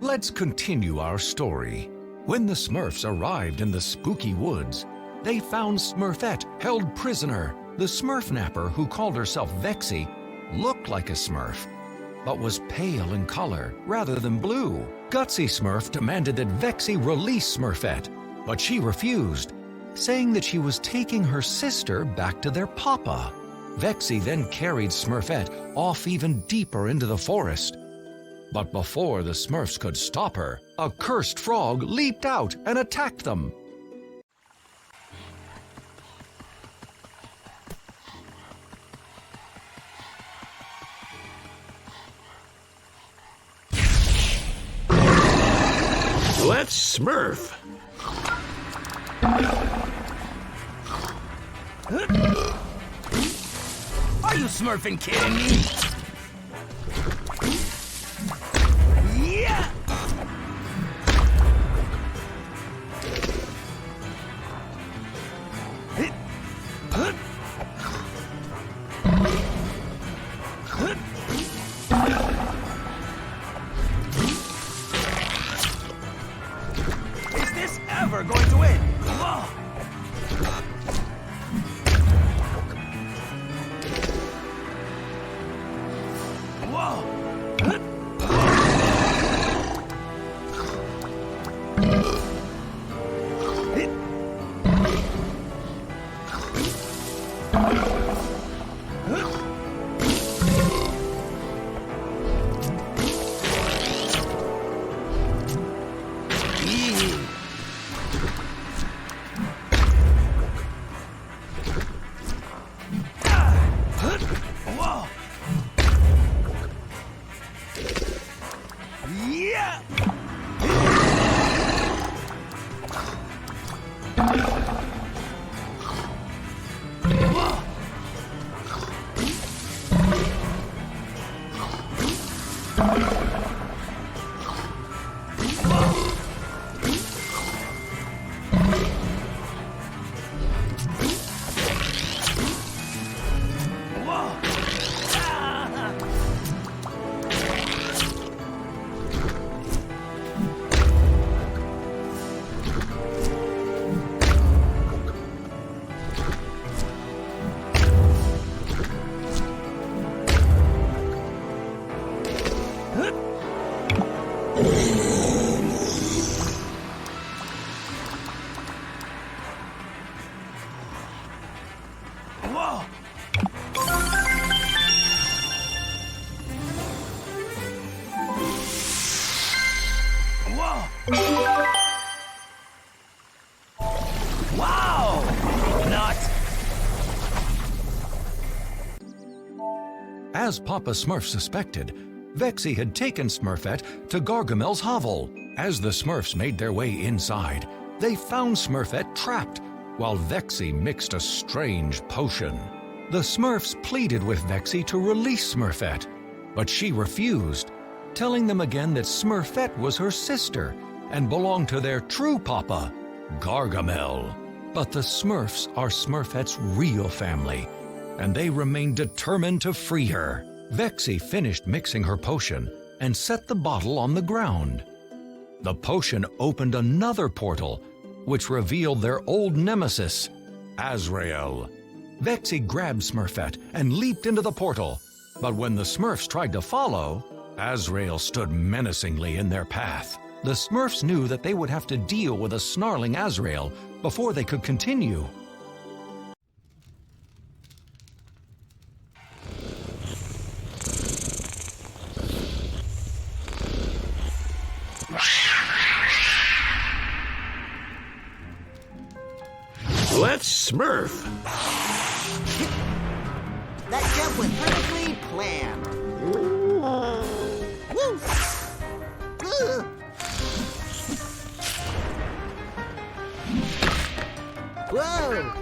Let's continue our story. When the Smurfs arrived in the spooky woods, they found Smurfette held prisoner. The Smurf napper, who called herself Vexy, looked like a Smurf, but was pale in color rather than blue. Gutsy Smurf demanded that Vexy release Smurfette, but she refused, saying that she was taking her sister back to their papa. Vexy then carried Smurfette off even deeper into the forest. But before the Smurfs could stop her, a cursed frog leaped out and attacked them. Let's Smurf. Are you Smurfing kidding me? Yeah! Is this ever going to end? Whoa! Wow! Not. As Papa Smurf suspected, Vexy had taken Smurfette to Gargamel's hovel. As the Smurfs made their way inside, they found Smurfette trapped, while Vexy mixed a strange potion. The Smurfs pleaded with Vexy to release Smurfette, but she refused, telling them again that Smurfette was her sister and belonged to their true papa, Gargamel. But the Smurfs are Smurfette's real family, and they remain determined to free her. Vexy finished mixing her potion and set the bottle on the ground. The potion opened another portal, which revealed their old nemesis, Azrael. Vexy grabbed Smurfette and leaped into the portal, but when the Smurfs tried to follow, Azrael stood menacingly in their path. The Smurfs knew that they would have to deal with a snarling Azrael before they could continue. Let's Smurf. That jump was perfectly planned. Woo! Ugh. Whoa!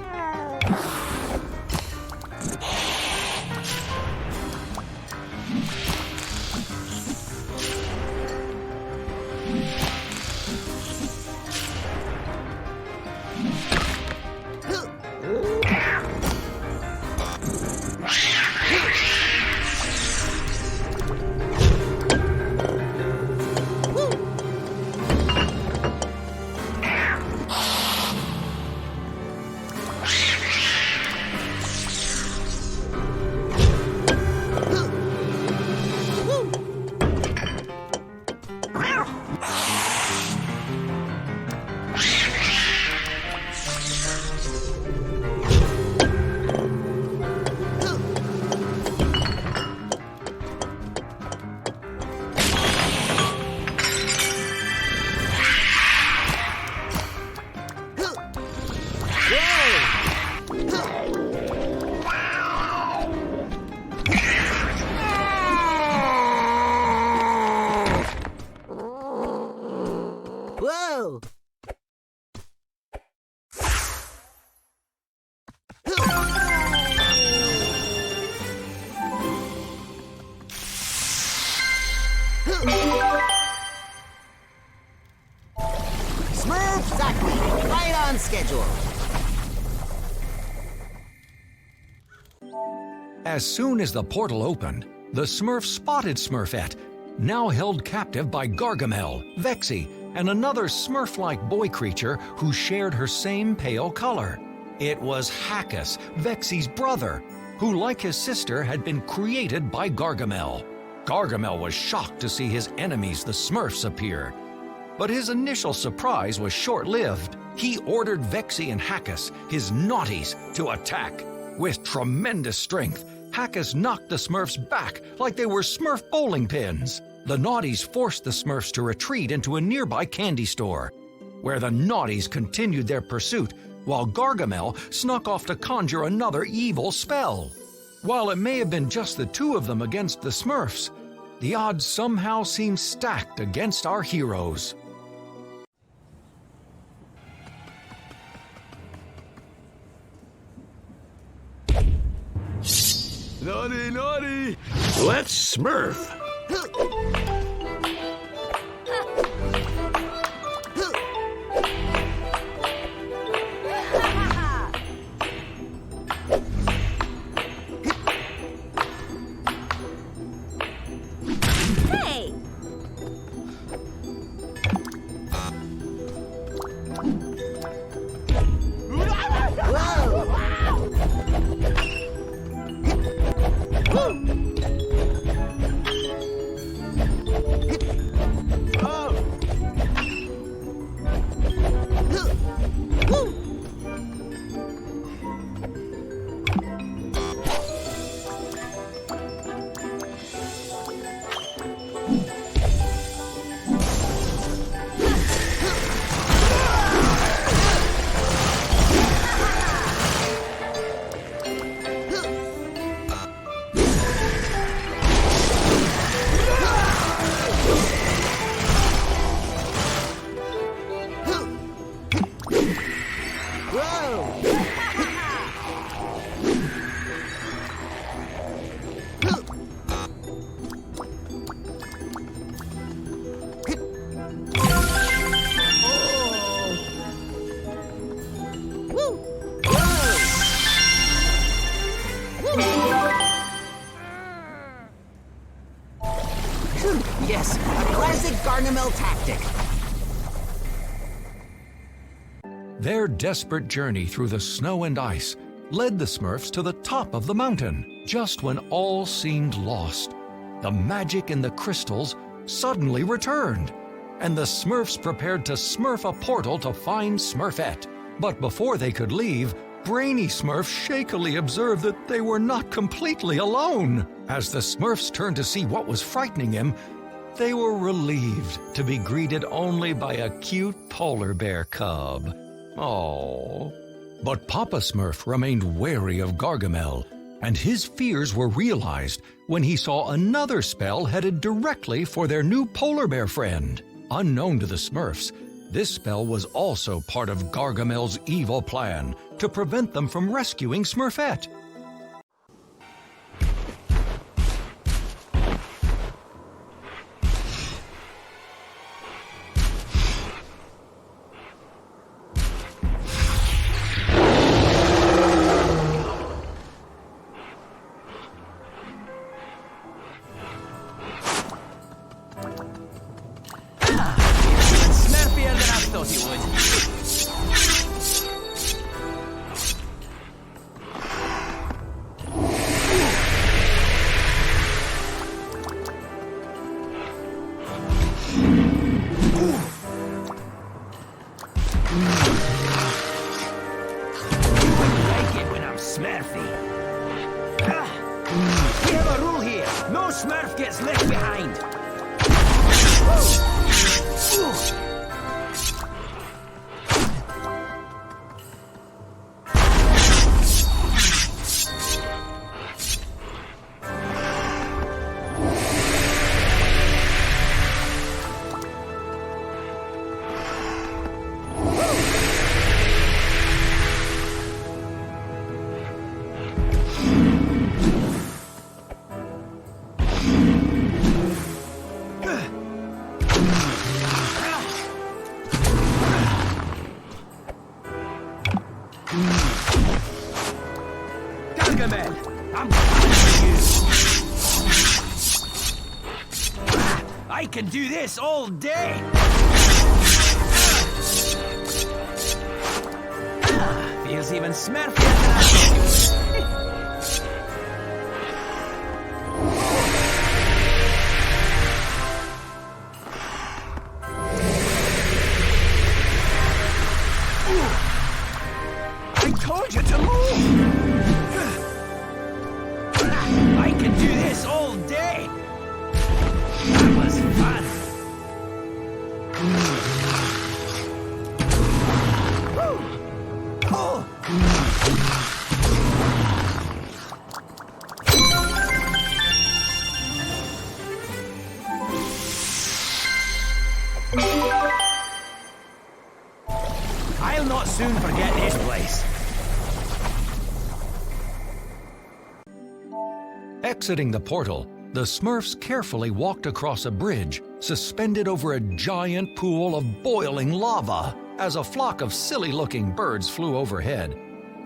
Woo! Whoa! Smurfs exactly, right on schedule. As soon as the portal opened, the Smurfs spotted Smurfette, now held captive by Gargamel, Vexy, and another Smurf-like boy creature who shared her same pale color. It was Hackus, Vexy's brother, who, like his sister, had been created by Gargamel. Gargamel was shocked to see his enemies, the Smurfs, appear. But his initial surprise was short-lived. He ordered Vexy and Hackus, his naughties, to attack. With tremendous strength, Hackus knocked the Smurfs back like they were Smurf bowling pins. The naughties forced the Smurfs to retreat into a nearby candy store, where the naughties continued their pursuit while Gargamel snuck off to conjure another evil spell. While it may have been just the two of them against the Smurfs, the odds somehow seem stacked against our heroes. Naughty, naughty! Let's Smurf. Hey! Yes, a classic Gargamel tactic. Their desperate journey through the snow and ice led the Smurfs to the top of the mountain. Just when all seemed lost, the magic in the crystals suddenly returned, and the Smurfs prepared to smurf a portal to find Smurfette. But before they could leave, Brainy Smurf shakily observed that they were not completely alone. As the Smurfs turned to see what was frightening him, they were relieved to be greeted only by a cute polar bear cub. Oh. But Papa Smurf remained wary of Gargamel, and his fears were realized when he saw another spell headed directly for their new polar bear friend. Unknown to the Smurfs, this spell was also part of Gargamel's evil plan to prevent them from rescuing Smurfette. Snappier than I thought he would. I like it when I'm Smurfy. We have a rule here. No Smurf gets left behind. can do this all day! Feels even smurfier than I thought. I told you to move! I can do this all day! That was fun! Oh! I'll not soon forget this place. Exiting the portal, the Smurfs carefully walked across a bridge, suspended over a giant pool of boiling lava, as a flock of silly-looking birds flew overhead.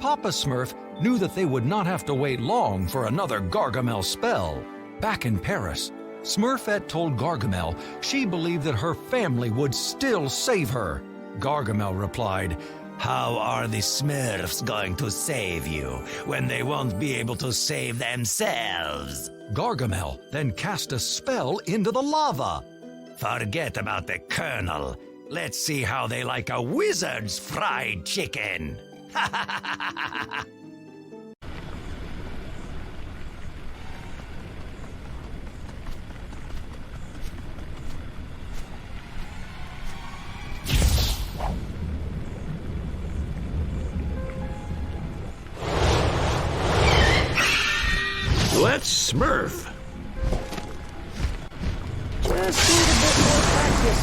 Papa Smurf knew that they would not have to wait long for another Gargamel spell. Back in Paris, Smurfette told Gargamel she believed that her family would still save her. Gargamel replied, "How are the Smurfs going to save you when they won't be able to save themselves?" Gargamel then cast a spell into the lava. "Forget about the Colonel. Let's see how they like a wizard's fried chicken." Let's Smurf. Just need a bit more practice.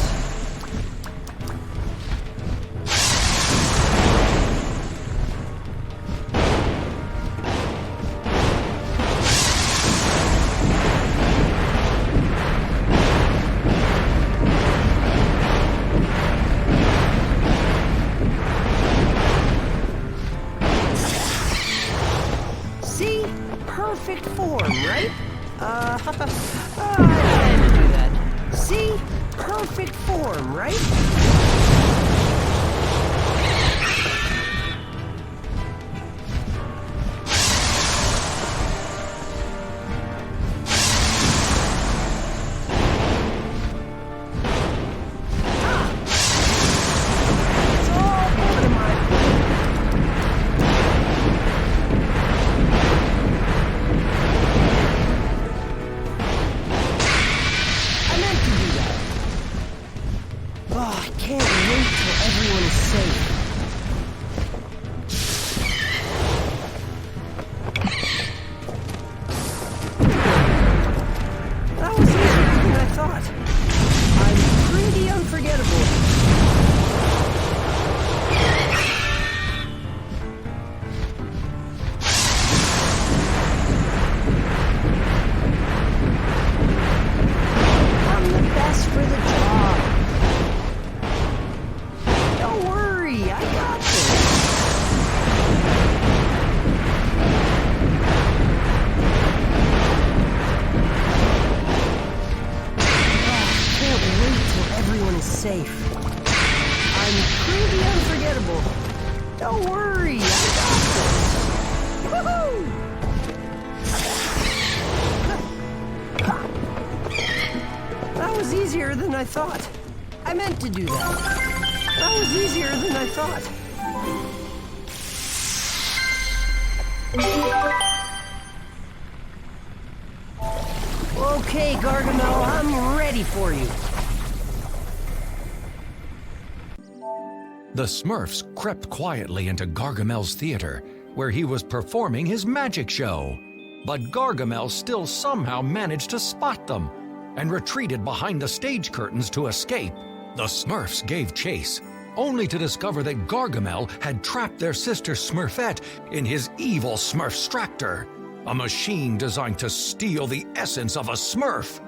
See? Perfect form, right? I had to do that. See? Perfect form, right? It's all part of my plan. I meant to do that. Oh, I can't wait till everyone is safe. That was easier than I thought. I'm pretty unforgettable. I'm the best for the job. Don't worry, I got this. Can't wait till everyone is safe. I'm pretty unforgettable. Don't worry, I got this. Woohoo! That was easier than I thought. I meant to do that. That was easier than I thought. Okay, Gargamel, I'm ready for you. The Smurfs crept quietly into Gargamel's theater, where he was performing his magic show. But Gargamel still somehow managed to spot them and retreated behind the stage curtains to escape. The Smurfs gave chase, only to discover that Gargamel had trapped their sister Smurfette in his evil Smurfstractor, a machine designed to steal the essence of a Smurf.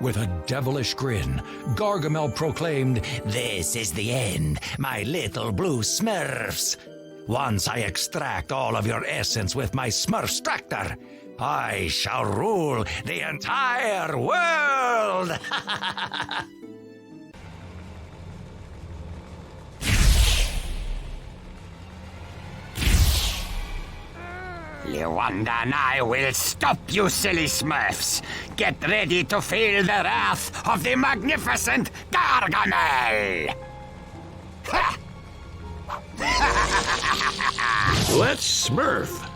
With a devilish grin, Gargamel proclaimed, "This is the end, my little blue Smurfs. Once I extract all of your essence with my Smurfstractor, I shall rule the entire world! Luanda and I will stop you, silly Smurfs! Get ready to feel the wrath of the magnificent Gargamel! Let's Smurf!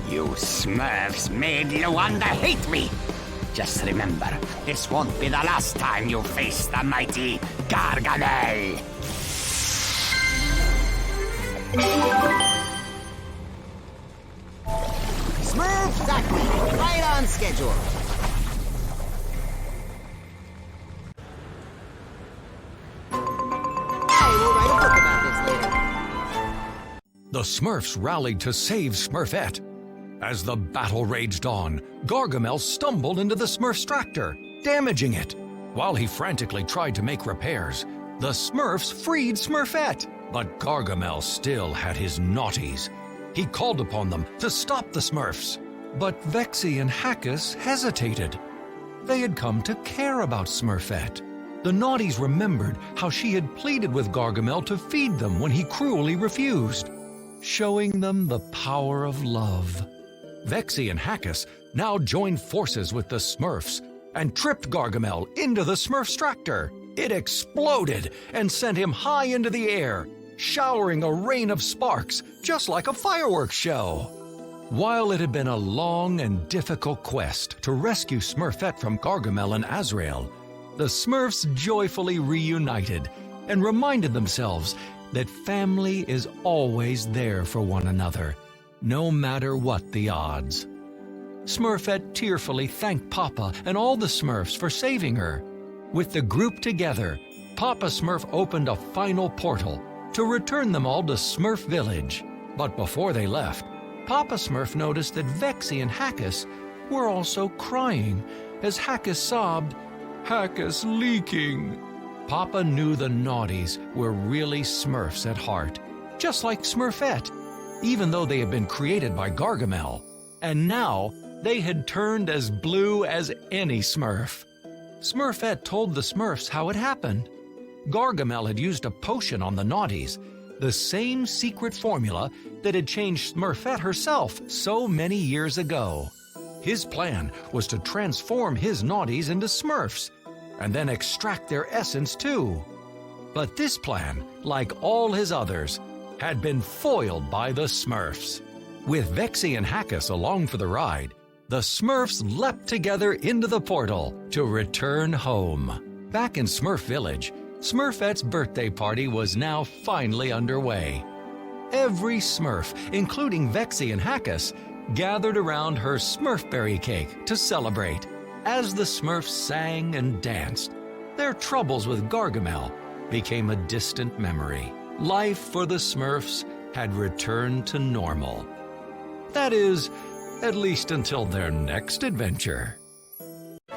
You Smurfs made Luanda hate me! Just remember, this won't be the last time you face the mighty Gargamel! Smurfs Duckman, right on schedule. I will write a book about this later. The Smurfs rallied to save Smurfette. As the battle raged on, Gargamel stumbled into the Smurf's tractor, damaging it. While he frantically tried to make repairs, the Smurfs freed Smurfette. But Gargamel still had his naughties. He called upon them to stop the Smurfs. But Vexy and Hackus hesitated. They had come to care about Smurfette. The naughties remembered how she had pleaded with Gargamel to feed them when he cruelly refused, showing them the power of love. Vexy and Hackus now joined forces with the Smurfs and tripped Gargamel into the Smurf's tractor. It exploded and sent him high into the air, showering a rain of sparks just like a fireworks show. While it had been a long and difficult quest to rescue Smurfette from Gargamel and Azrael, the Smurfs joyfully reunited and reminded themselves that family is always there for one another, no matter what the odds. Smurfette tearfully thanked Papa and all the Smurfs for saving her. With the group together, Papa Smurf opened a final portal to return them all to Smurf Village. But before they left, Papa Smurf noticed that Vexy and Hackus were also crying as Hackus sobbed, "Hackus leaking." Papa knew the naughties were really Smurfs at heart, just like Smurfette, even though they had been created by Gargamel. And now they had turned as blue as any Smurf. Smurfette told the Smurfs how it happened. Gargamel had used a potion on the naughties, the same secret formula that had changed Smurfette herself so many years ago. His plan was to transform his naughties into Smurfs, and then extract their essence too. But this plan, like all his others, had been foiled by the Smurfs. With Vexy and Hackus along for the ride, the Smurfs leapt together into the portal to return home. Back in Smurf Village, Smurfette's birthday party was now finally underway. Every Smurf, including Vexy and Hackus, gathered around her Smurfberry cake to celebrate. As the Smurfs sang and danced, their troubles with Gargamel became a distant memory. Life for the Smurfs had returned to normal. That is, at least until their next adventure.